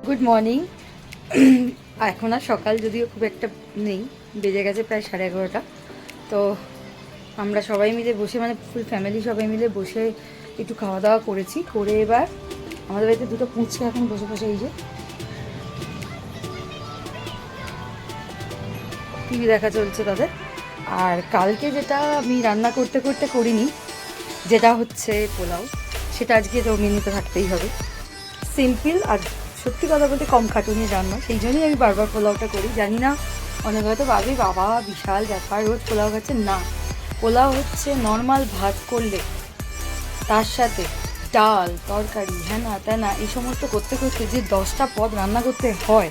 Good morning. এখন আর সকাল যদিও খুব একটা নেই, বেজে গেছে প্রায় 11:30। তো আমরা সবাই মিলে বসে, মানে ফুল ফ্যামিলি সবাই মিলে বসে একটু খাওয়া দাওয়া করেছি। করে এবার আমাদের বাড়িতে দুটো পুচকে এখন বসে বসে এই যে টিভি দেখা চলছে তাদের। আর কালকে যেটা আমি রান্না করতে করতে করিনি, যেটা হচ্ছে পোলাও, সেটা আজকে তো মেনুতে থাকতেই হবে। সিম্পল আর সত্যি কথা বলতে কম খাটুনির রান্না, সেই জন্যই আমি বারবার পোলাওটা করি। জানি না অনেক হয়তো ভাবি বাবা বিশাল ব্যাপার রোজ পোলাও খাচ্ছে, না। পোলাও হচ্ছে নর্মাল ভাত করলে তার সাথে ডাল তরকারি হ্যানা ত্যানা এই সমস্ত করতে করতে যে 10টা পদ রান্না করতে হয়,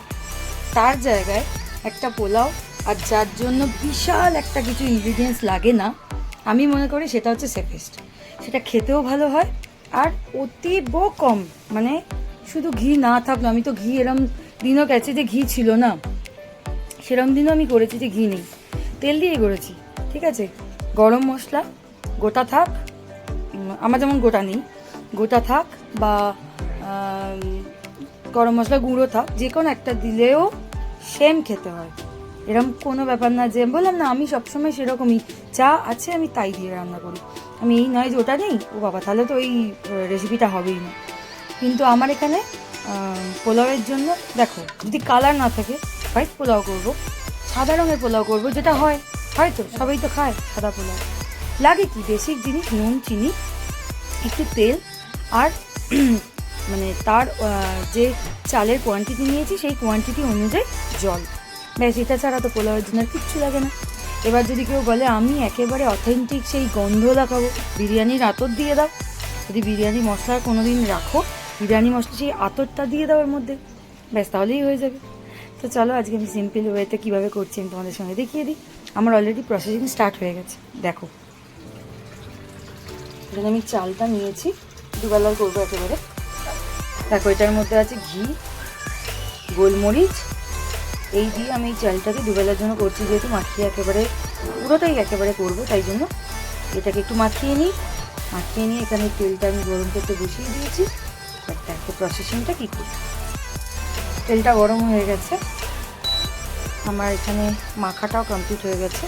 তার জায়গায় একটা পোলাও, আর যার জন্য বিশাল একটা কিছু ইনগ্রিডিয়েন্টস লাগে না, আমি মনে করি সেটা হচ্ছে সেফেস্ট। সেটা খেতেও ভালো হয় আর অতীব কম, মানে শুধু ঘি না থাকলো, আমি তো ঘি এরম দিনও গেছে যে ঘি ছিল না, সেরম দিনও আমি করেছি যে ঘি নেই, তেল দিয়ে করেছি। ঠিক আছে, গরম মশলা গোটা থাক, আমার যেমন গোটা নেই, গোটা থাক বা গরম মশলা গুঁড়ো থাক, যে কোনো একটা দিলেও সেম খেতে হয়। এরকম কোনো ব্যাপার না যে বললাম না, আমি সবসময় সেরকমই যা আছে আমি তাই দিয়ে রান্না করি। আমি এই নয় যে ওটা নেই, ও বাবা তাহলে তো এই রেসিপিটা হবেই না। কিন্তু আমার এখানে পোলাওয়ের জন্য দেখো, যদি কালার না থাকে হোয়াইট পোলাও করব, সাদা রঙের পোলাও করব, যেটা হয় হয়তো সবাই তো খায় সাদা পোলাও। লাগে কি বেসিক জিনিস, নুন চিনি একটু তেল আর মানে তার যে চালের কোয়ান্টিটি নিয়েছি সেই কোয়ান্টিটি অনুযায়ী জল, ব্যাস। এটা ছাড়া তো পোলাওয়ের জন্য আর কিচ্ছু লাগে না। এবার যদি কেউ বলে আমি একেবারে অথেন্টিক সেই গন্ধ দেখাবো, বিরিয়ানির আতর দিয়ে দাও। যদি বিরিয়ানি মশলা কোনো দিন রাখো, বিরিয়ানি মশলা সেই আতরটা দিয়ে দাও ওর মধ্যে, ব্যাস তাহলেই হয়ে যাবে। তো চলো আজকে আমি সিম্পল ওয়েতে কীভাবে করছি আমি তোমাদের সঙ্গে দেখিয়ে দিই। আমার অলরেডি প্রসেসিং স্টার্ট হয়ে গেছে, দেখো। এখানে আমি চালটা নিয়েছি, দুবেলার করবো একেবারে। দেখো এটার মধ্যে আছে ঘি, গোলমরিচ, এই দিয়ে আমি এই চালটাকে দুবেলার জন্য করছি, যেহেতু মাখিয়ে একেবারে পুরোটাই একেবারে করবো, তাই জন্য এটাকে একটু মাখিয়ে নিই। মাখিয়ে নিয়ে এখানে তেলটা আমি গরম করতে বসিয়ে দিয়েছি। দেখো প্রসেসিংটা কী করি। তেলটা গরম হয়ে গেছে, আমার এখানে মাখাটাও কমপ্লিট হয়ে গেছে।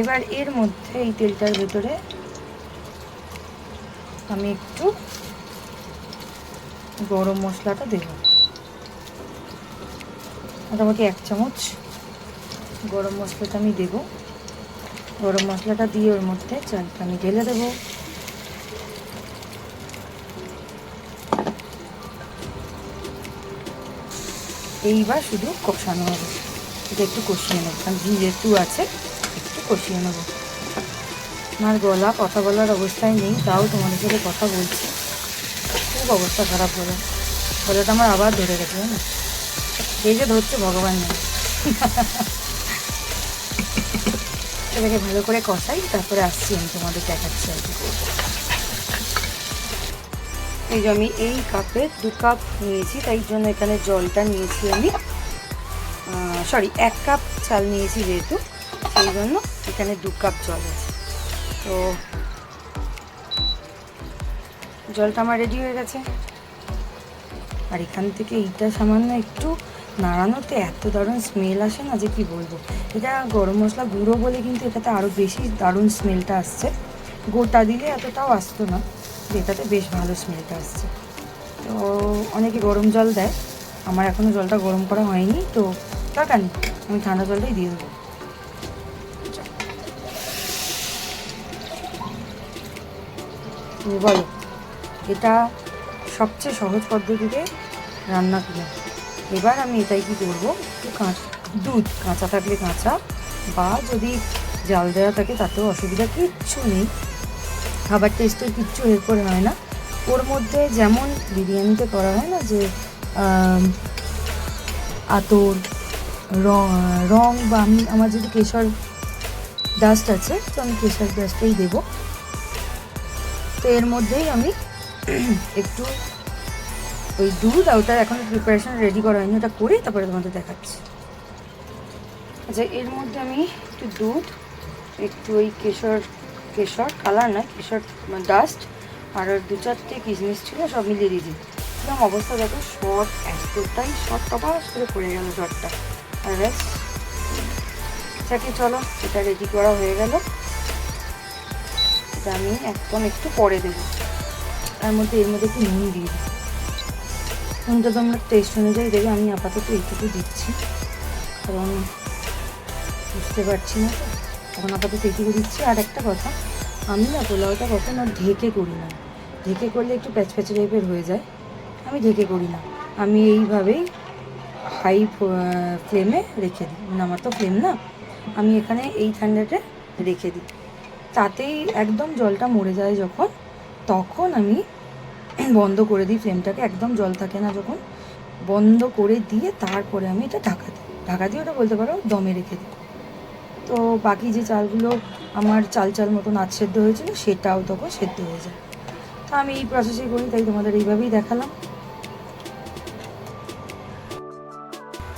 এবার এর মধ্যে এই তেলটার ভেতরে আমি একটু গরম মশলাটা দেব, মোটামুটি 1 চামচ গরম মশলাটা আমি দেব। গরম মশলাটা দিয়ে ওর মধ্যে চালটা আমি ঢেলে দেবো। এইবার শুধু কষানো হবে, এটা একটু কষিয়ে নেবো, কারণ ঘি যেহেতু আছে একটু কষিয়ে নেবো। আমার গলা কথা বলার অবস্থায় নেই, তাও তোমাদের সাথে কথা বলছি, খুব অবস্থা খারাপ হলো। গলাটা আমার আবার ধরে গেছে, জানো, এই যে ধরছে ভগবান নেই। এটাকে ভালো করে কষাই, তারপরে আসছি আমি তোমাদের দেখাচ্ছি আর কি করবো। এই যে আমি এই কাপে 2 কাপ নিয়েছি, তাই জন্য এখানে জলটা নিয়েছি আমি, সরি 1 কাপ চাল নিয়েছি যেহেতু, সেই জন্য এখানে 2 কাপ জল আছে। তো জলটা আমার রেডি হয়ে গেছে। আর এখান থেকে এইটা সামান্য একটু নাড়ানোতে এত দারুণ স্মেল আসে না যে কি বলবো। এটা গরম মশলা গুঁড়ো বলে কিন্তু এটাতে আরও বেশি দারুণ স্মেলটা আসছে, গোটা দিলে এতটাও আসতো না, এটাতে বেশ ভালো স্মেলটা আসছে। তো অনেকে গরম জল দেয়, আমার এখনও জলটা গরম করা হয়নি, তো দরকার নেই, আমি ঠান্ডা জলটাই দিয়ে দেবো। বলো, এটা সবচেয়ে সহজ পদ্ধতিতে রান্না কিনা। এবার আমি এটাই কি করবো, একটু দুধ কাঁচা থাকলে কাঁচা, বা যদি জাল দেওয়া থাকে তাতেও অসুবিধা কিচ্ছু নেই, খাবার টেস্টের কিচ্ছু এরপরে হয় না। ওর মধ্যে যেমন বিরিয়ানিতে করা হয় না যে আতর রং, বা আমার যদি কেশর ডাস্ট আছে তো আমি কেশর ডাস্টটাই দেবো। তো এর মধ্যেই আমি একটু ওই দুধ, আর ওটার এখন প্রিপারেশন রেডি করা হয়নি, ওটা করে তারপরে তোমাদের দেখাচ্ছি। আচ্ছা, এর মধ্যে আমি একটু দুধ, একটু ওই কেশর কালার নয়, কেশর ডাস্ট, আর 2-4টে কিশমিশ ছিল, সব মিলিয়ে দিয়েছি। একদম অবস্থা দেখো, শর্ট এতটাই শর্ট, টপাস করে পড়ে গেল শর্টটা। আর ব্যাস, আচ্ছা চলো, এটা রেডি করা হয়ে গেল। এটা আমি একদম একটু পরে দেবো। এর মধ্যে একটু নুন দিয়ে দিই। নুনটা তো আমরা টেস্ট অনুযায়ী দেবে, আমি আপাতত এইটুকু দিচ্ছি, কারণ বুঝতে পারছি না তো, তখন আপাতত এইটুকু দিচ্ছি। আর একটা কথা, আমি না পোলাওটা কখনো ঢেকে করি না। ঢেকে করলে একটু প্যাচপ্যাচে টাইপের হয়ে যায়, আমি ঢেকে করি না। আমি এইভাবেই হাই ফ্লেমে রেখে দিই, মানে আমার তো ফ্লেম না, আমি এখানে এই ঠান্ডাতে রেখে দিই। তাতেই একদম জলটা মরে যায় যখন, তখন আমি বন্ধ করে দিই ফ্লেমটাকে, একদম জল থাকে না যখন, বন্ধ করে দিয়ে তারপরে আমি এটা ঢাকা দিয়ে ওটা বলতে পারো দমে রেখে দিই। তো বাকি যে চালগুলো আমার চাল মতন আধ সেদ্ধ হয়েছিল, সেটাও তখন সেদ্ধ হয়ে যায়। তো আমি এই প্রসেসে করি, তাই তোমাদের এইভাবেই দেখালাম।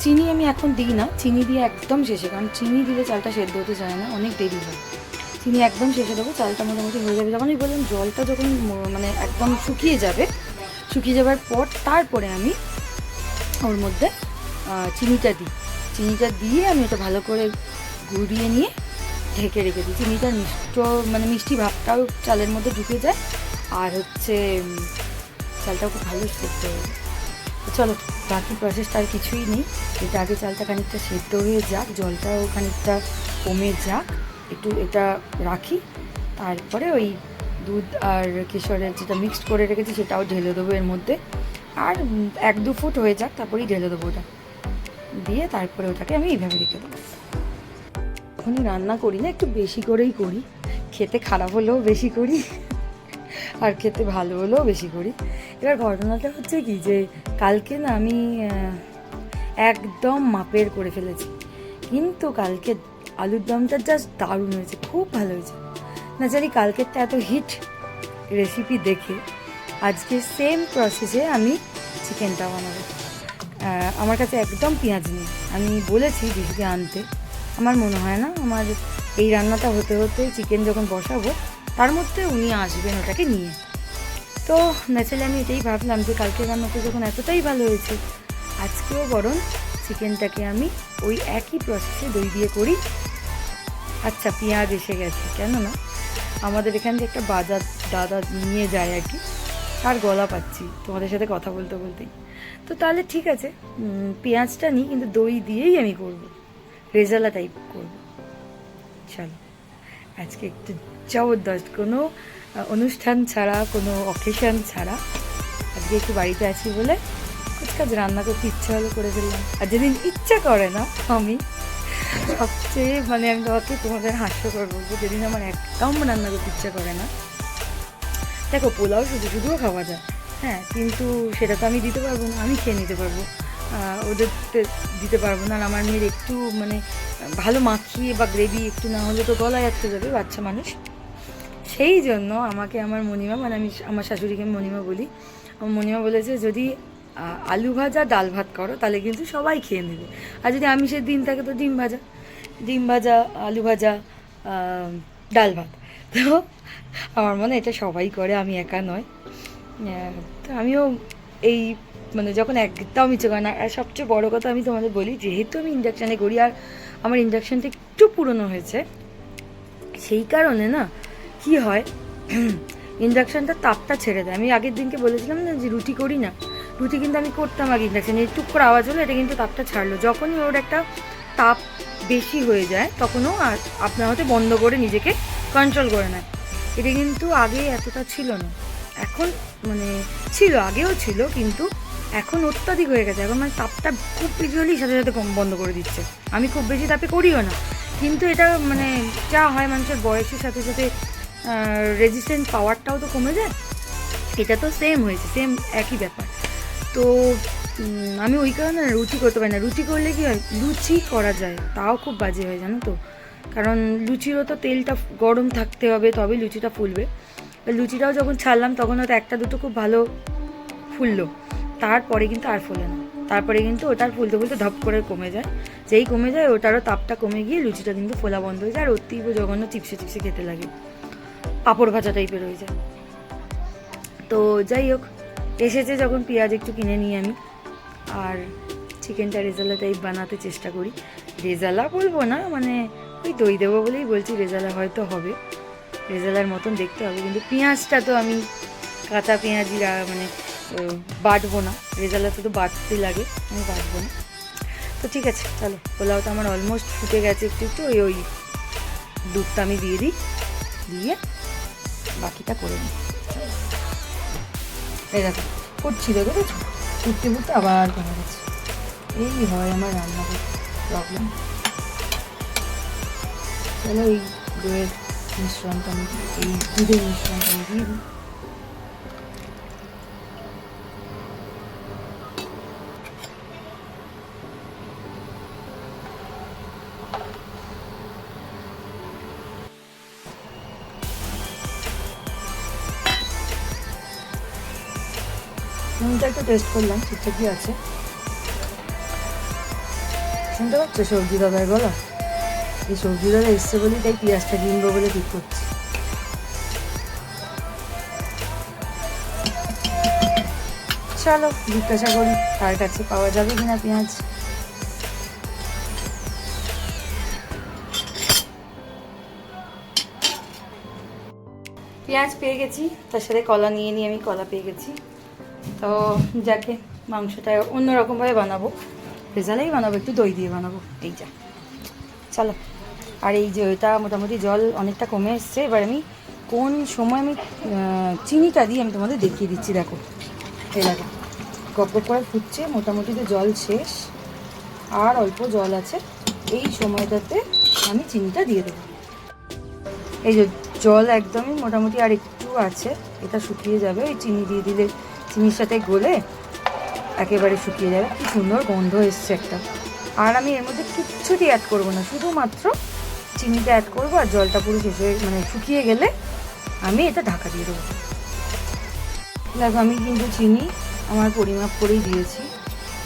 চিনি আমি এখন দিই না, চিনি দিয়ে একদম শেষে, কারণ চিনি দিলে চালটা সেদ্ধ হতে চায় না, অনেক দেরি হয়। চিনি একদম শেষে দেবো, চালটা মোটামুটি হয়ে যাবে যখন, বললাম জলটা যখন মানে একদম শুকিয়ে যাবার পর তারপরে আমি ওর মধ্যে চিনিটা দিই। চিনিটা দিয়ে আমি এটা ভালো করে গুঁড়িয়ে নিয়ে ঢেকে রেখে দিই। চিনিটার মিষ্টি ভাবটাও চালের মধ্যে ঢুকে যায়, আর চালটাও খুব ভালো সেদ্ধ হয়ে যায়। চলো, বাকি প্রসেসটা আর কিছুই নেই, এটা আগে চালটা খানিকটা সেদ্ধ হয়ে যাক, জলটাও খানিকটা কমে যাক, একটু এটা রাখি, তারপরে ওই দুধ আর কেশরের যেটা মিক্সড করে রেখেছি সেটাও ঢেলে দেবো এর মধ্যে, আর 1-2 ফুট হয়ে যাক, তারপরেই ঢেলে দেবো ওটা দিয়ে, তারপরে ওটাকে আমি এইভাবে রেখে দেবো। এখনই রান্না করি না, একটু বেশি করেই করি, খেতে খারাপ হলেও বেশি করি আর খেতে ভালো হলেও বেশি করি। এবার ঘটনাটা হচ্ছে কি, যে কালকে না আমি একদম মাপের করে ফেলেছি, কিন্তু কালকে আলুর দমটা জাস্ট দারুণ হয়েছে, খুব ভালো হয়েছে। না জানি কালকেরটা এত হিট রেসিপি দেখে আজকে সেম প্রসেসে আমি চিকেনটা বানাবো। আমার কাছে একদম পেঁয়াজ নেই, আমি বলেছি দিদিকে আনতে, আমার মনে হয় না আমার এই রান্নাটা হতে হতে চিকেন যখন বসাবো তার মধ্যে উনি আসবেন ওটাকে নিয়ে। তো ন্যাচারালি আমি এটাই ভাবলাম যে কালকে রান্নাটা যখন এতটাই ভালো হয়েছে, আজকেও বরং চিকেনটাকে আমি ওই একই প্রসেসে দই দিয়ে করি। আচ্ছা, পেঁয়াজ এসে গেছে, কেন না আমাদের এখান থেকে একটা বাজার দাদা নিয়ে যায় আর কি, আর গলা পাচ্ছি তোমাদের সাথে কথা বলতে বলতেই। তো তাহলে ঠিক আছে, পেঁয়াজটা নিই, কিন্তু দই দিয়েই আমি করব, রেজালা টাইপ করব। চলো, আজকে একটু জবরদস্ত, কোনো অনুষ্ঠান ছাড়া, কোনো অকেশন ছাড়া, আজকে একটু বাড়িতে আছি বলে কুচকাচ রান্না করতে ইচ্ছা হলো, করে ফেললাম। আর যেদিন ইচ্ছা করে না, আমি সবচেয়ে আমি তোমাদের হাস্যকর বলবো, যেদিন আমার একদম রান্না করতে ইচ্ছা করে না, দেখো পোলাও শুধুও খাওয়া যায়, হ্যাঁ, কিন্তু সেটা তো আমি দিতে পারবো না, আমি খেয়ে নিতে পারবো, ওদের দিতে পারবো না। আর আমার মেয়ের একটু ভালো মাখিয়ে বা গ্রেভি একটু না হলে তো গলায় আটকে যাবে, বাচ্চা মানুষ। সেই জন্য আমাকে আমার মণিমা, আমি আমার শাশুড়িকে মণিমা বলি, আমার মণিমা বলেছে যদি আলু ভাজা ডাল ভাত করো তাহলে কিন্তু সবাই খেয়ে নেবে, আর যদি আমিষের দিন থাকে তো ডিম ভাজা আলু ভাজা ডাল ভাত। তো আমার মনে এটা সবাই করে, আমি একা নয়। তো আমিও এই যখন একদম ইচ্ছে করে না, আর সবচেয়ে বড়ো কথা আমি তোমাদের বলি, যেহেতু আমি ইন্ডাকশানে করি আর আমার ইন্ডাকশানটা একটু পুরনো হয়েছে, সেই কারণে না কি হয়, ইন্ডাকশানটা তাপটা ছেড়ে দেয়। আমি আগের দিনকে বলেছিলাম না যে রুটি করি না, রুটি কিন্তু আমি করতাম আগে ইন্ডাকশানে, টুক করে আওয়াজ হলো, এটা কিন্তু তাপটা ছাড়লো। যখনই ওর একটা তাপ বেশি হয়ে যায় তখনও আর আপনার হয়তো বন্ধ করে নিজেকে কন্ট্রোল করে নেয়। এটা কিন্তু আগে এতটা ছিল না, এখন ছিল, আগেও ছিল, কিন্তু এখন অত্যাধিক হয়ে গেছে। এখন তাপটা খুব ভিজুয়ালি সাথে সাথে বন্ধ করে দিচ্ছে। আমি খুব বেশি তাপে করিও না, কিন্তু এটা যা হয়, মানুষের বয়সের সাথে সাথে রেজিস্ট্যান্ট পাওয়ারটাও তো কমে যায়, এটা তো সেম হয়েছে, সেম একই ব্যাপার। তো আমি ওই কারণে রুটি করতে পারি না। রুটি করলে কি হয়, লুচি করা যায়, তাও খুব বাজে হয় জানো তো, কারণ লুচিরও তো তেলটা গরম থাকতে হবে, তবে লুচিটা ফুলবে। লুচিটাও যখন ছাড়লাম তখন হয়তো একটা দুটো খুব ভালো ফুললো, তারপরে কিন্তু আর ফোলে না, তারপরে কিন্তু ওটার ফুলতে ফুলতে ধপ করে কমে যায়। যেই কমে যায় ওটারও তাপটা কমে গিয়ে লুচিটা কিন্তু ফোলা বন্ধ হয়ে যায় আর অতীব জঘন্য চিপসে চিপসে খেতে লাগে, পাঁপড় ভাজা টাইপের হয়ে যায়। তো যাই হোক, এসেছে যখন পেঁয়াজ একটু কিনে নিই আমি, আর চিকেনটা রেজালা টাইপ বানাতে চেষ্টা করি। রেজালা বলবো না, মানে ওই দই দেবো বলেই বলছি, রেজালা হয়তো হবে, রেজালার মতন দেখতে হবে, কিন্তু পেঁয়াজটা তো আমি কাঁচা পেঁয়াজি মানে বাটবো না, রেজালাতে তো বাটতে লাগে, আমি বাটবো না। তো ঠিক আছে, চলো, পোলাওটা আমার অলমোস্ট ফুটে গেছে একটু একটু, ওই দুধটা আমি দিয়ে দিই, দিয়ে বাকিটা করে নিই। এই দেখো ফুটছিল, দেখেছো, ফুটতে ফুটতে আবার কমে গেছে। এই হয় আমার রান্না করতে প্রবলেম। চলো এই দইয়ের মিশ্রণটা আমি, এই দুধের মিশ্রণটা আমি দিয়ে দিই। নুনটা একটু টেস্ট করলাম, ঠিকঠাকই আছে। শুনতে পাচ্ছ সবজি দাদার গলা? এই সবজি দাদা এসছে বলেই তাই পেঁয়াজটা কিনবো বলে ঠিক করছি। চলো জিজ্ঞাসা করি তার কাছে পাওয়া যাবে কিনা পেঁয়াজ। পেঁয়াজ পেয়ে গেছি, তার সাথে কলা নিয়ে নিয়ে আমি কলা পেয়ে গেছি। তো যাকে মাংসটা অন্যরকমভাবে বানাবো, রেজালাই বানাবো, একটু দই দিয়ে বানাবো, এই যা। চলো, আর এই যে ওইটা মোটামুটি জল অনেকটা কমে এসছে, এবার আমি কোন সময় আমি চিনিটা দিয়ে আমি তোমাদের দেখিয়ে দিচ্ছি। দেখো এই দেখো গপ গপ করে ফুটছে, মোটামুটি তো জল শেষ, আর অল্প জল আছে, এই সময়টাতে আমি চিনিটা দিয়ে দেবো। এই যে জল একদমই মোটামুটি আর একটু আছে, এটা শুকিয়ে যাবে, ওই চিনি দিয়ে দিলে চিনির সাথে গলে একেবারে শুকিয়ে যাবে। কি সুন্দর গন্ধ এসছে একটা। আর আমি এর মধ্যে কিচ্ছুটি অ্যাড করবো না, শুধুমাত্র চিনিটা অ্যাড করবো, আর জলটা পুরো শেষ হয়ে মানে শুকিয়ে গেলে আমি এটা ঢাকা দিয়ে দেবো। দেখো আমি কিন্তু চিনি আমার পরিমাপ করেই দিয়েছি,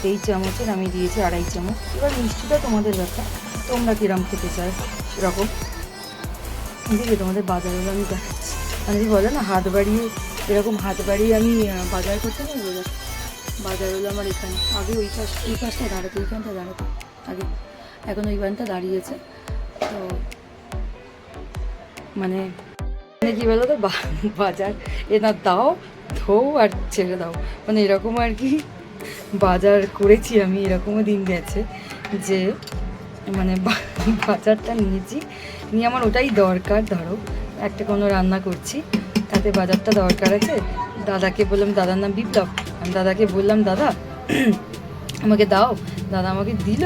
এই চামচের আমি দিয়েছি 2.5 চামচ। এবার মিষ্টিটা তোমাদের ব্যাপার, তোমরা কিরম খেতে চাও সেরকম। দেখি তোমাদের বাজারগুলো আমি দেখাচ্ছি, মানে বলে না হাত বাড়িয়ে, এরকম হাত বাড়িয়ে আমি বাজার করতে নেই বলে। বাজার হলো আমার এখানে, আগে এই পাশটা দাঁড়াতো, এইখানটা দাঁড়াতো আগে, এখন ওই বানটা দাঁড়িয়েছে। তো মানে কী বলো তো, বাজার এনার দাও, ধোও আর ছেড়ে দাও, মানে এরকম আর কি বাজার করেছি আমি। এরকমও দিন গেছে যে মানে বাজারটা নিয়েছি, নিয়ে আমার ওটাই দরকার। ধরো একটা কোনো রান্না করছি, তাতে বাজারটা দরকার আছে, দাদাকে বললাম, দাদার নাম বিপ্লব, আমি দাদাকে বললাম দাদা আমাকে দাও, দাদা আমাকে দিল,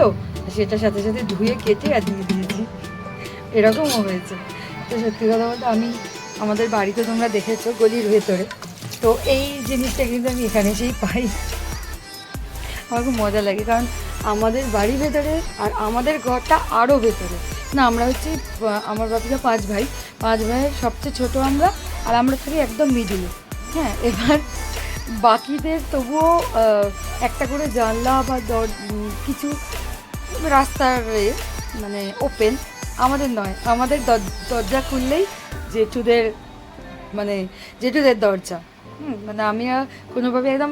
সেটার সাথে সাথে ধুয়ে কেটে আর দিয়ে দিয়েছি, এরকমও হয়েছে। তো সত্যি কথা বলতে আমি, আমাদের বাড়িতে তোমরা দেখেছো গলির ভেতরে, তো এই জিনিসটা কিন্তু আমি এখানে এসেই পাই। আমার খুব মজা লাগে, কারণ আমাদের বাড়ি ভেতরে আর আমাদের ঘরটা আরও ভেতরে না। আমরা হচ্ছে আমার বাপিরা 5 ভাই, 5 ভাইয়ের সবচেয়ে ছোট আমরা, আর আমরা থাকি একদম মিডিলে। হ্যাঁ, এবার বাকিদের তবুও একটা করে জানলা বা কিছু রাস্তার মানে ওপেন, আমাদের নয়। আমাদের দরজা খুললেই জেঠুদের, মানে জেঠুদের দরজা। মানে আমি কোনোভাবে একদম,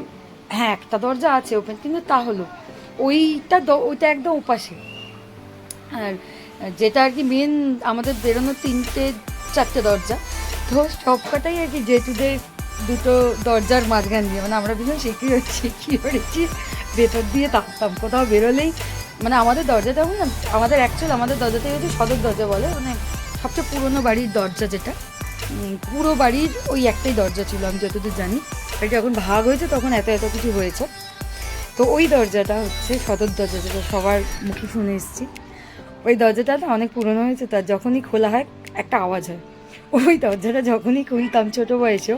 হ্যাঁ একটা দরজা আছে ওপেন, কিন্তু তা হলো ওইটা একদম ওপাশে। আর যেটা আর কি মেন, আমাদের বেরোনোর 3-4টে দরজা, তো সবকটাই আর কি জেঠুদের দুটো দরজার মাঝখান দিয়ে, মানে আমরা ভীষণ শিখিয়ে পড়েছি, ভেতর দিয়ে তাকতাম কোথাও বেরোলেই। মানে আমাদের দরজাটা না, আমাদের আমাদের দরজাটাই হচ্ছে সদর দরজা বলে, মানে সবচেয়ে পুরোনো বাড়ির দরজা, যেটা পুরো বাড়ির ওই একটাই দরজা ছিল আমি যতদূর জানি। বাড়িটা যখন ভাগ হয়েছে তখন এত কিছু হয়েছে। তো ওই দরজাটা হচ্ছে সদর দরজা, যেটা সবার মুখে শুনে এসেছি। ওই দরজাটা না অনেক পুরনো হয়েছে, তার যখনই খোলা হয় একটা আওয়াজ হয়। ওই দরজাটা যখনই খুলতাম ছোটো বয়সেও,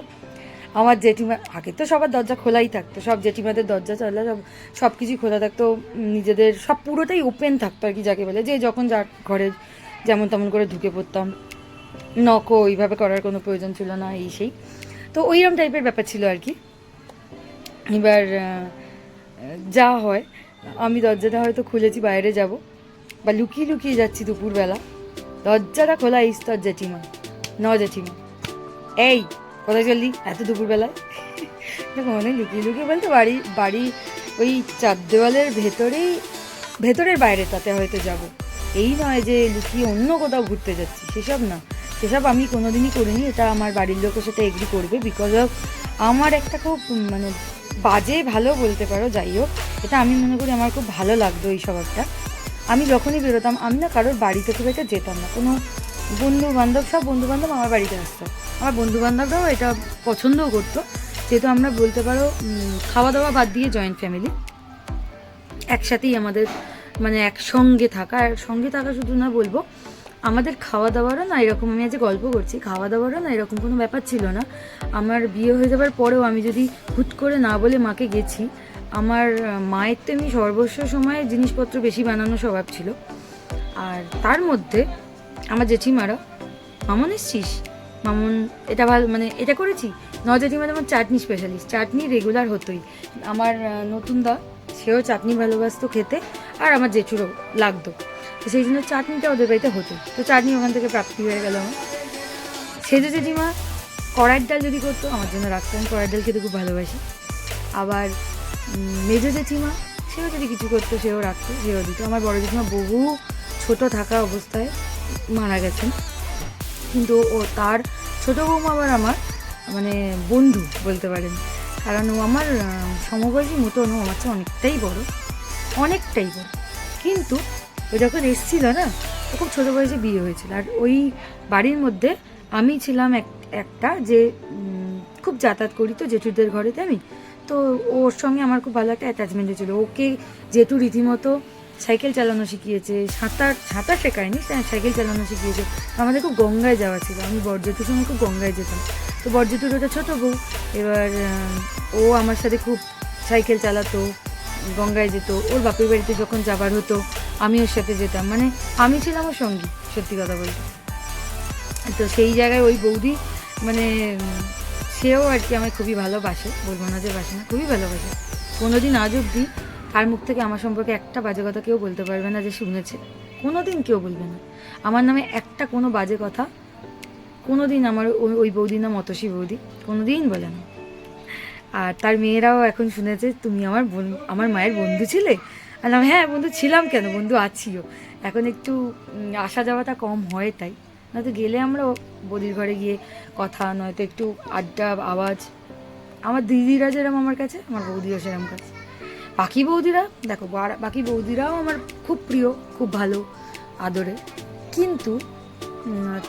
আমার জেঠিমা, আগে তো সবার দরজা খোলাই থাকতো, সব জেঠিমাদের দরজা চলে, সব কিছুই খোলা থাকতো, নিজেদের সব পুরোটাই ওপেন থাকতো আর কি, যাকে বলে যে যখন যার ঘরে যেমন তেমন করে ঢুকে পড়তাম, নকও ওইভাবে করার কোনো প্রয়োজন ছিল না, এই সেই। তো ওইরকম টাইপের ব্যাপার ছিল আর কি। এবার যা হয়, আমি দরজাটা হয়তো খুলেছি বাইরে যাব, বা লুকিয়ে লুকিয়ে যাচ্ছি দুপুরবেলা, দরজাটা খোলা তোর জেঠিমা, জেঠিমা এই কোথায় চললি এত দুপুরবেলায়? দেখো অনেক লুকিয়ে লুকিয়ে বলতে বাড়ি ওই চার দেওয়ালের ভেতরের বাইরে তাতে হয়তো যাব, এই নয় যে লুকিয়ে অন্য কোথাও ঘুরতে যাচ্ছি, সেসব না। সেসব আমি কোনোদিনই করিনি, এটা আমার বাড়ির লোকও সেটা এগ্রি করবে, বিকজ অফ আমার একটা খুব মানে বাজে ভালো বলতে পারো, যাই হোক, এটা আমি মনে করি আমার খুব ভালো লাগতো এই স্বভাবটা। আমি যখনই বেরোতাম, আমি না কারোর বাড়িতে খুব একটা যেতাম না, কোনো সব বন্ধুবান্ধব আমার বাড়িতে আসতো, আমার বন্ধুবান্ধবরাও এটা পছন্দও করতো, যেহেতু আমরা বলতে পারো খাওয়া দাওয়া বাদ দিয়ে জয়েন্ট ফ্যামিলি, একসাথেই আমাদের মানে একসঙ্গে থাকা, আর সঙ্গে থাকা শুধু না বলবো, আমাদের খাওয়া দাওয়ারও না এরকম, আমি আজ গল্প করছি, খাওয়া দাওয়ারও না এরকম কোনো ব্যাপার ছিল না। আমার বিয়ে হয়ে যাবার পরেও আমি যদি হুট করে না বলে মাকে গেছি, আমার মায়ের তো এমনি সর্বস্ব সময়ে জিনিসপত্র বেশি বানানো স্বভাব ছিল, আর তার মধ্যে আমার জেঠিমারা, মামন এসছিস, মামন এটা ভালো মানে এটা করেছি, জেঠিমা যেমন চাটনি স্পেশালিস্ট, চাটনি রেগুলার হতোই। আমার নতুন দা, সেও চাটনি ভালোবাসতো খেতে, আর আমার জেঠুরও লাগতো, তো সেই জন্য চাটনিটা ওদের বাড়িতে হতো, তো চাটনি ওখান থেকে প্রাপ্তি হয়ে গেল আমার। সেজে জেঠিমা কড়াইয়ের ডাল যদি করতো আমার জন্য রাখতো, আমি কড়াইয়ের ডাল খেতে খুব ভালোবাসি। আবার মেজো জেঠিমা, সেও যদি কিছু করতো সেও রাখতো, সেও দিত। আমার বড় জেঠিমা বহু ছোট থাকা অবস্থায় মারা গেছেন, কিন্তু ও তার ছোটো বৌমা আবার আমার মানে বন্ধু বলতে পারেন, কারণ ও আমার সমবয়সী মতন, ও আমার চেয়ে অনেকটাই বড়, কিন্তু ও যখন এসেছিল না, ও খুব ছোটো বয়সে বিয়ে হয়েছিল, আর ওই বাড়ির মধ্যে আমি ছিলাম একটা যে খুব যাতায়াত করি তো জেঠুদের ঘরেতে আমি, তো ওর সঙ্গে আমার খুব ভালো একটা অ্যাটাচমেন্ট হয়েছিল। ওকে জেঠু রীতিমতো সাইকেল চালানো শিখিয়েছে, সাঁতার শেখায়নি, সাইকেল চালানো শিখিয়েছে। আমাদের খুব গঙ্গায় যাওয়া ছিল, আমি বড়জেঠুর সঙ্গে খুব গঙ্গায় যেতাম, তো বড়জেঠুর ওটা ছোটো বউ, এবার ও আমার সাথে খুব সাইকেল চালাতো, গঙ্গায় যেত, ওর বাপের বাড়িতে যখন যাবার হতো আমি ওর সাথে যেতাম, মানে আমি ছিলাম ওর সঙ্গী, সত্যি কথা বলতে। তো সেই জায়গায় ওই বৌদি মানে সেও আর কি আমায় খুবই ভালোবাসে, বলবো না যে বাসে না, খুবই ভালোবাসে। কোনোদিন আজ অবধি তার মুখ থেকে আমার সম্পর্কে একটা বাজে কথা কেউ বলতে পারবে না যে শুনেছে, কোনোদিন কেউ বলবে না আমার নামে একটা কোনো বাজে কথা, কোনোদিন আমার ওই বৌদি নাম অতসী বৌদি কোনোদিন বলে না। আর তার মেয়েরাও এখন শুনেছে তুমি আমার মায়ের বন্ধু ছিলে, আর হ্যাঁ বন্ধু ছিলাম, কেন বন্ধু আছিও, এখন একটু আসা যাওয়াটা কম হয়, তাই নয়তো গেলে আমরা বৌদির ঘরে গিয়ে কথা, নয়তো একটু আড্ডা আওয়াজ। আমার দিদিরা যেরকম আমার কাছে, আমার বৌদিও সেরকম কাছে। বাকি বৌদিরা দেখো, বাকি বৌদিরাও আমার খুব প্রিয়, খুব ভালো আদরে, কিন্তু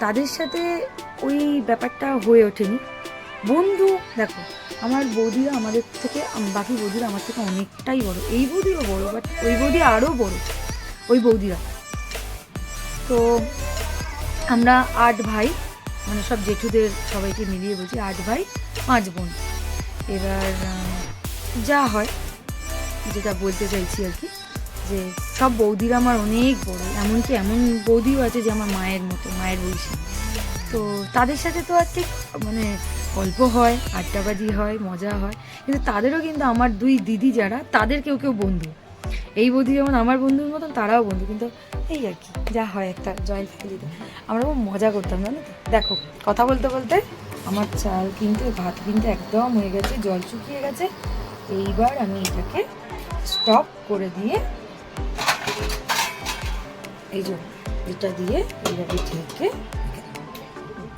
তাদের সাথে ওই ব্যাপারটা হয়ে ওঠেনি। বন্ধু দেখো, আমার বৌদিরা আমাদের থেকে, বাকি বৌদিরা আমার থেকে অনেকটাই বড়, এই বৌদিও বড়, বাট ওই বৌদি আরও বড়, ওই বৌদিরা। তো আমরা 8 ভাই, মানে সব জেঠুদের সবাইকে মিলিয়ে বলছি 8 ভাই 5 বোন। এবার যা হয়, যেটা বলতে চাইছি আর কি, যে সব বৌদিরা আমার অনেক বড়, এমনকি এমন বৌদিও আছে যে আমার মায়ের মতো, মায়ের বয়সী। তো তাদের সাথে তো আর ঠিক মানে গল্প হয়, আড্ডাবাজি হয়, মজা হয়, কিন্তু তাদেরও কিন্তু আমার 2 দিদি যারা, তাদের কেউ কেউ বন্ধু। এই বৌদি যেমন আমার বন্ধুর মতন, তারাও বন্ধু, কিন্তু এই আর কি যা হয় একটা জয়েন্ট ফ্যামিলিতে। আমরা খুব মজা করতাম, জানো তো। দেখো কথা বলতে বলতে আমার চাল কিন্তু, ভাত কিন্তু একদম হয়ে গেছে, জল শুকিয়ে গেছে। এইবার আমি এটাকে স্টপ করে দিয়ে, এই যে এটা দিয়ে এইভাবে ঢেকে,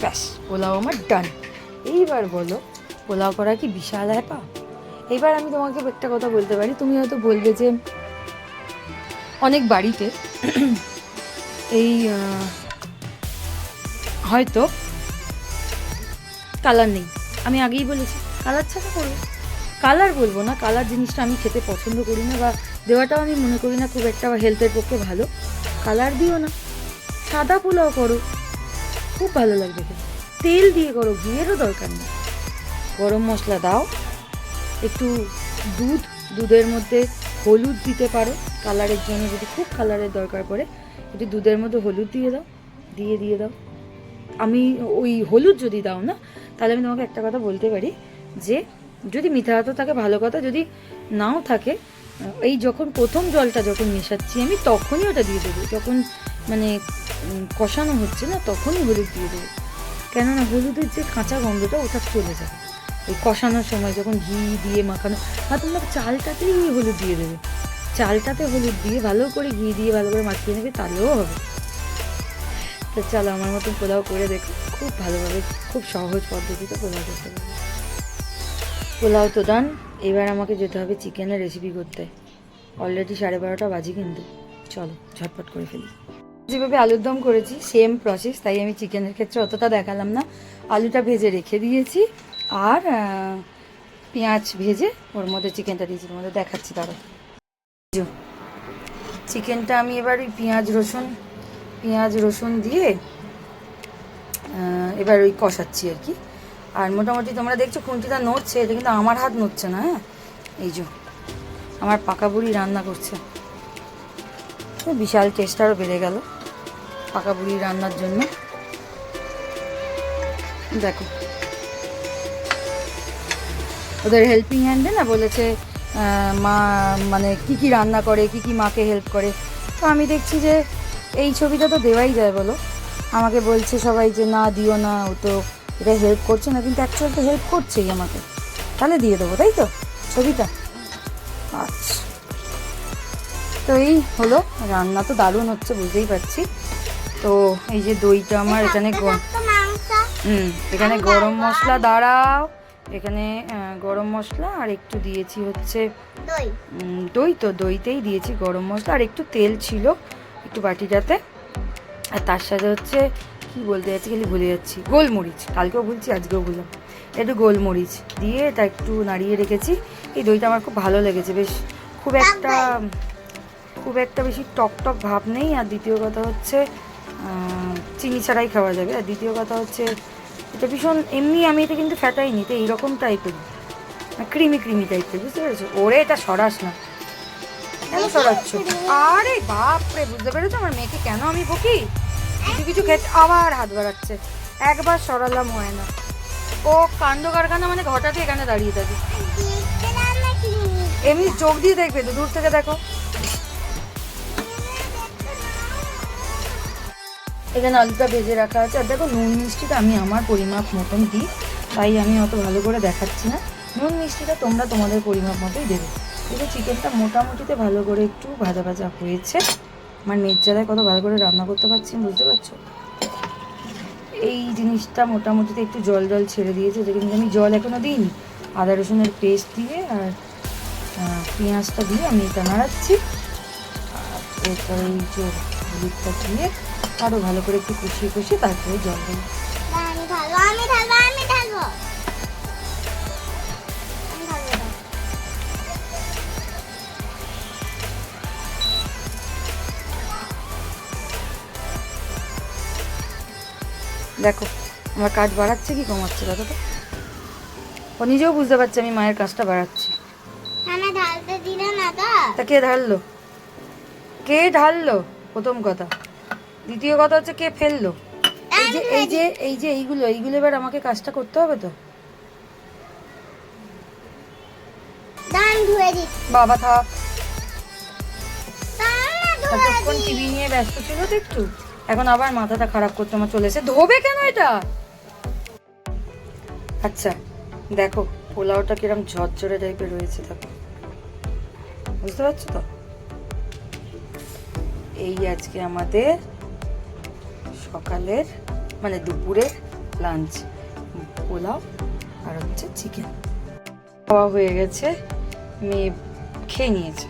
ব্যাস পোলাও আমার ডান। এইবার বলো, পোলাও করা কি বিশাল হ্যাপা? এইবার আমি তোমাকে একটা কথা বলতে পারি, তুমি হয়তো বলবে যে অনেক বাড়িতে এই হয়তো কালার নেই, আমি আগেই বলেছি কালার ছাড়া করবো, কালার বলবো না, কালার জিনিসটা আমি খেতে পছন্দ করি না, বা দেওয়াটাও আমি মনে করি না খুব একটা হেলথের পক্ষে ভালো। কালার দিও না, সাদা পোলাও করো, খুব ভালো লাগবে খেতে, তেল দিয়ে করো, ঘিয়েরও দরকার নেই, গরম মশলা দাও, একটু দুধের মধ্যে হলুদ দিতে পারো কালারের জন্য, যদি খুব কালারের দরকার পড়ে একটু দুধের মধ্যে হলুদ দিয়ে দাও। আমি ওই হলুদ যদি দাও না, তাহলে আমি তোমাকে একটা কথা বলতে পারি, যে যদি মিঠা হাতও থাকে ভালো কথা, যদি নাও থাকে এই যখন প্রথম জলটা যখন মেশাচ্ছি আমি তখনই ওটা দিয়ে দেবো, যখন মানে কষানো হচ্ছে না তখনই হলুদ দিয়ে দেবো, কেননা হলুদের যে কাঁচা গন্ধটা ওটা চলে যাবে এই কষানোর সময় যখন ঘি দিয়ে মাখানো। আর তোমরা চালটাতেই হলুদ দিয়ে দেবে, চালটাতে হলুদ দিয়ে ভালো করে ঘি দিয়ে ভালো করে মাখিয়ে নেবে, তাহলেও হবে। তো চলো আমার মতন পোলাও করে দেখো, খুব ভালোভাবে খুব সহজ পদ্ধতিতে পোলাও করতে পারবে। পোলাও তো ডান, এবার আমাকে যেতে হবে চিকেনের রেসিপি করতে। অলরেডি 12:30 বাজি, কিন্তু চলো ঝটপট করে ফেলি। যেভাবে আলুর দম করেছি সেম প্রসেস, তাই আমি চিকেনের ক্ষেত্রে অতটা দেখালাম না। আলুটা ভেজে রেখে দিয়েছি আর পেঁয়াজ ভেজে ওর মধ্যে চিকেনটা দিয়েছি, ওর মধ্যে দেখাচ্ছি। তারও চিকেনটা আমি এবার ওই পেঁয়াজ রসুন দিয়ে এবার ওই কষাচ্ছি আর কি। আর মোটামুটি তোমরা দেখছো খুন্তিটা নড়ছে, এটা কিন্তু আমার হাত নড়ছে না। হ্যাঁ, এই যে আমার পাকা বুড়ি রান্না করছে, বিশাল টেস্ট আরও বেড়ে গেল পাকা বুড়ি রান্নার জন্য। দেখো ওদের হেল্পিং হ্যান্ডে না বলেছে মা মানে কি রান্না করে, কি মাকে হেল্প করে। তো আমি দেখছি যে এই ছবিটা তো দেওয়াই যায় বলো, আমাকে বলছে সবাই যে না দিও না, ও তো এটা হেল্প করছে না, কিন্তু অ্যাকচুয়ালি তো হেল্প করছেই আমাকে, তাহলে দিয়ে দেবো, তাই তো ছবিটা। আচ্ছা, তো এই হলো রান্না, তো দারুণ হচ্ছে বুঝতেই পারছি। তো এই যে দইটা আমার এখানে এখানে গরম মশলা, দাঁড়াও, এখানে গরম মশলা আর একটু দিয়েছি হচ্ছে দই, তো দইতেই দিয়েছি গরম মশলা, আর একটু তেল ছিল একটু বাটিটাতে। আর তার সাথে হচ্ছে কি বলতে যাচ্ছি খালি ভুলে যাচ্ছি, গোলমরিচ, কালকেও ভুলছি আজকেও ভুললাম, একটু গোলমরিচ দিয়ে এটা একটু নাড়িয়ে রেখেছি। এই দইটা আমার খুব ভালো লেগেছে, বেশ খুব একটা বেশি টক ভাব নেই। আর দ্বিতীয় কথা হচ্ছে চিনি ছাড়াই খাওয়া যাবে। আর দ্বিতীয় কথা হচ্ছে এটা ভীষণ এমনি, আমি এটা কিন্তু ফ্যাটাইনি, তো এইরকম টাইপের ক্রিমি টাইপের, বুঝতে পেরেছো? ওরে এটা সরাস না, কেন সরাচ্ছ? আরে বাপরে, বুঝতে পেরেছো আমার মেয়েকে কেন আমি বকি? কিছু খেতে আবার হাত বাড়াচ্ছে, একবার সরালাম হয় না, ও কাণ্ড কারখানা মানে হঠাৎই এখানে দাঁড়িয়ে থাকে, এমনি চোখ দিয়ে দেখবে তো, দূর থেকে দেখো। এখানে আলুটা ভেজে রাখা আছে। আর দেখো নুন মিষ্টিটা আমি আমার পরিমাপ মতন দিই, তাই আমি অত ভালো করে দেখাচ্ছি না। নুন মিষ্টিটা তোমরা তোমাদের পরিমাপ মতোই দেবে। এই চিকেনটা মোটামুটিতে ভালো করে একটু ভাজা হয়েছে। আমার মেয়ের জ্বালায় কত ভালো করে রান্না করতে পারছি বুঝতে পারছো? এই জিনিসটা মোটামুটিতে একটু জল ছেড়ে দিয়েছে, যে কিন্তু আমি জল এখনও দিইনি। আদা রসুনের পেস্ট দিয়ে আর পেঁয়াজটা দিয়ে আমি এটা নাড়াচ্ছি। আর এরপরে এই যে হলুদটা দিয়ে আরও ভালো করে একটু কষিয়ে তারপরে জল দেবো। দেখো আমার কাজ বাড়াচ্ছে কি কমাচ্ছে, দেখো তো, ও নিজেও বুঝতে পারছে আমি মায়ের কাজটা বাড়াচ্ছি। তা কে ঢাললো প্রথম কথা, দ্বিতীয় কথা হচ্ছে কে ফেললো? এই যে এইগুলো এবার আমাকে কাজটা করতে হবে তো। বাবা থাক, এতক্ষণ টিভি নিয়ে ব্যস্ত ছিল তো একটু, এখন আবার মাথাটা খারাপ করতে আমার চলে এসে, ধোবে কেন এটা? আচ্ছা দেখো পোলাওটা কিরম ঝরঝরে টাইপের রয়েছে, দেখো বুঝতে পারছো তো? এই আজকে আমাদের সকালের মানে দুপুরের লাঞ্চ, পোলাও আর হচ্ছে চিকেন। খাওয়া হয়ে গেছে, মেয়ে খেয়ে নিয়েছে,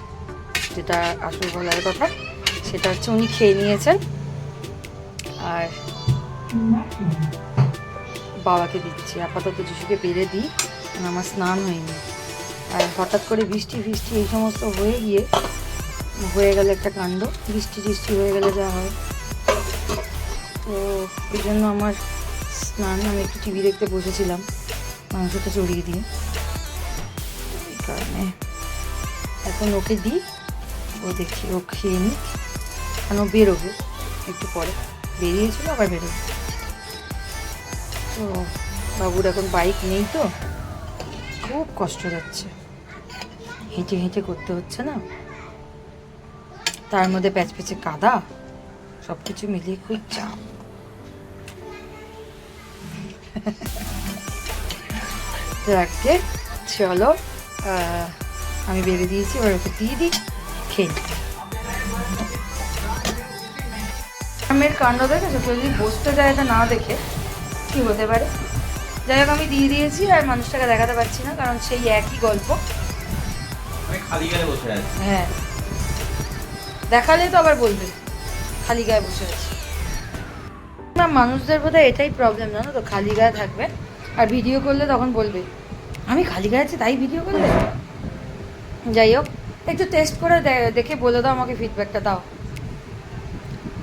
যেটা আসল বলার কথা সেটা হচ্ছে উনি খেয়ে নিয়েছেন। আর বাবাকে দিচ্ছি আপাতত, যিশুকে বেড়ে দিই, আমার স্নান হয়নি। আর হঠাৎ করে বৃষ্টি এই সমস্ত হয়ে গেলে একটা কাণ্ড, বৃষ্টি হয়ে গেলে যা হয়। তো এই জন্য আমার স্নান, আমি একটু টিভি দেখতে বসেছিলাম মাংসটা চড়িয়ে দিয়ে, এই কারণে এখন ওকে দিই, ও দেখি ও খেয়ে নিক, কারণ ও বেরোবে একটু পরে, বেরিয়েছিল আবার বেরোবে। তো বাবুর এখন বাইক নেই, তো খুব কষ্ট যাচ্ছে, হেঁটে হেঁটে করতে হচ্ছে না, তার মধ্যে প্যাচ প্যাচে কাদা, সব কিছু মিলিয়ে খুব চাপ। রাখকে চলো, আমি বেড়ে দিয়েছি, এবার ওকে দিয়ে দিই, খেয়ে নিই। আমের কাণ্ড দেখেছো, কেউ যদি বসতে যায় এটা না দেখে কি হতে পারে। যাই হোক, আমি দিয়ে দিয়েছি আর মানুষটাকে দেখাতে পারছি না, কারণ সেই একই গল্প। খালি গায়ে বসে আছি। হ্যাঁ, দেখালে তো আবার বলবে খালি গায়ে বসে আছি না। মানুষদের বোধহয় এটাই প্রবলেম, জানো তো, খালি গায়ে থাকবে আর ভিডিও করলে তখন বলবে আমি খালি গায়ে আছি তাই ভিডিও করলে। যাই হোক, একটু টেস্ট করে দেখে বলে দাও, আমাকে ফিডব্যাকটা দাও,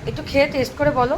একটু খেয়ে টেস্ট করে বলো।